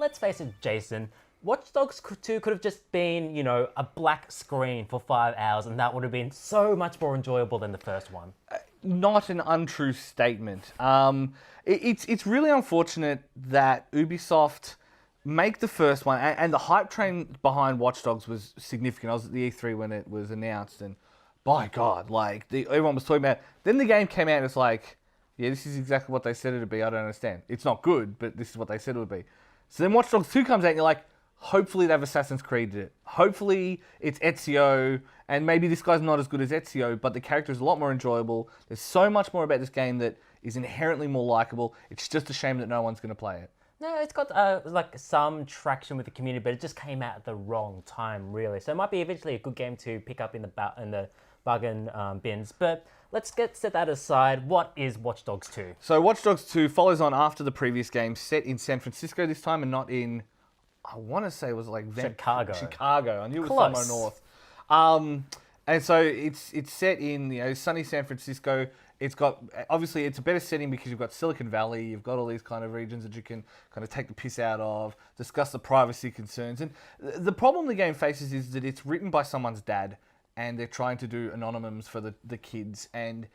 let's face it, Jason, Watch Dogs 2 could have just been, you know, a black screen for 5 hours, and that would have been so much more enjoyable than the first one. Not an untrue statement. It's really unfortunate that Ubisoft make the first one, and the hype train behind Watch Dogs was significant. I was at the E3 when it was announced, and by God, like everyone was talking about it. Then the game came out, and it's like, yeah, this is exactly what they said it would be. I don't understand. It's not good, but this is what they said it would be. So then Watch Dogs 2 comes out, and you're like, hopefully they've Assassin's Creed it. Hopefully it's Ezio, and maybe this guy's not as good as Ezio, but the character is a lot more enjoyable. There's so much more about this game that is inherently more likable. It's just a shame that no one's going to play it. No, it's got like some traction with the community, but it just came out at the wrong time, really. So it might be eventually a good game to pick up in the bargain bins. But let's set that aside. What is Watch Dogs 2? So Watch Dogs 2 follows on after the previous game, set in San Francisco this time, and not in, I want to say it was like Chicago. I knew it was Close. somewhere north. And so it's set in sunny San Francisco. It's got, obviously it's a better setting because you've got Silicon Valley, you've got all these kind of regions that you can kind of take the piss out of, discuss the privacy concerns. And the problem the game faces is that it's written by someone's dad, and they're trying to do anonymous for the kids. And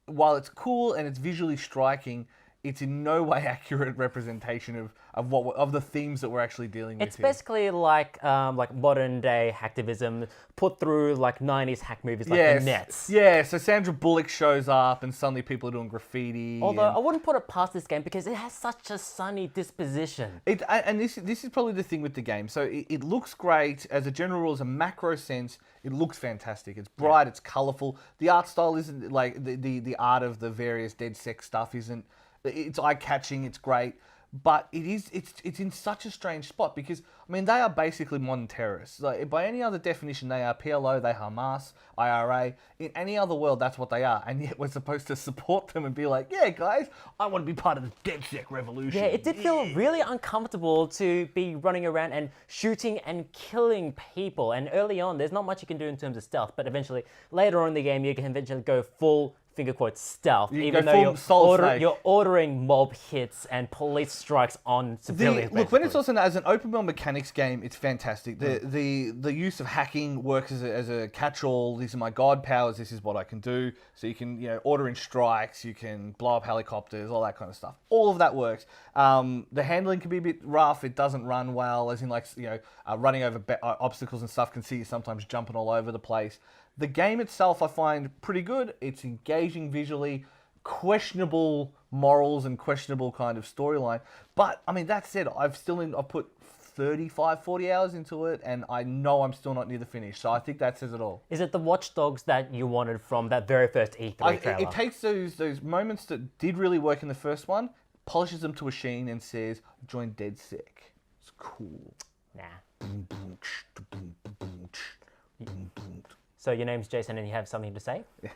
while it's cool and it's visually striking, it's in no way accurate representation of the themes that we're actually dealing with. It's basically like modern day hacktivism put through like 90s hack movies like The Nets. Yeah, so Sandra Bullock shows up and suddenly people are doing graffiti. Although I wouldn't put it past this game because it has such a sunny disposition. And this is probably the thing with the game. So it looks great as a general rule, as a macro sense. It looks fantastic. It's bright. It's colourful. The art style isn't like the art of the various Dead Sex stuff isn't. It's eye-catching, it's great, but it's in such a strange spot because, I mean, they are basically modern terrorists. Like, by any other definition, they are PLO, they are Hamas, IRA. In any other world, that's what they are, and yet we're supposed to support them and be like, yeah, guys, I want to be part of the DedSec revolution. Yeah, it did feel really uncomfortable to be running around and shooting and killing people, and early on, there's not much you can do in terms of stealth, but eventually, later on in the game, you can eventually go full finger quotes stealth, even though you're ordering mob hits and police strikes on civilians. Look, when it's also as an open world mechanics game, it's fantastic. The use of hacking works as a catch-all. These are my god powers. This is what I can do. So you can order in strikes. You can blow up helicopters, all that kind of stuff. All of that works. The handling can be a bit rough. It doesn't run well, as in running over obstacles and stuff can see you sometimes jumping all over the place. The game itself I find pretty good. It's engaging visually, questionable morals and questionable kind of storyline. But, I mean, that said, I've put 35, 40 hours into it, and I know I'm still not near the finish. So I think that says it all. Is it the Watch Dogs that you wanted from that very first E3 trailer? It takes those moments that did really work in the first one, polishes them to a sheen and says, join DedSec. It's cool. Nah. Boom, boom, boom, boom, boom, boom. So your name's Jason and you have something to say? Yeah.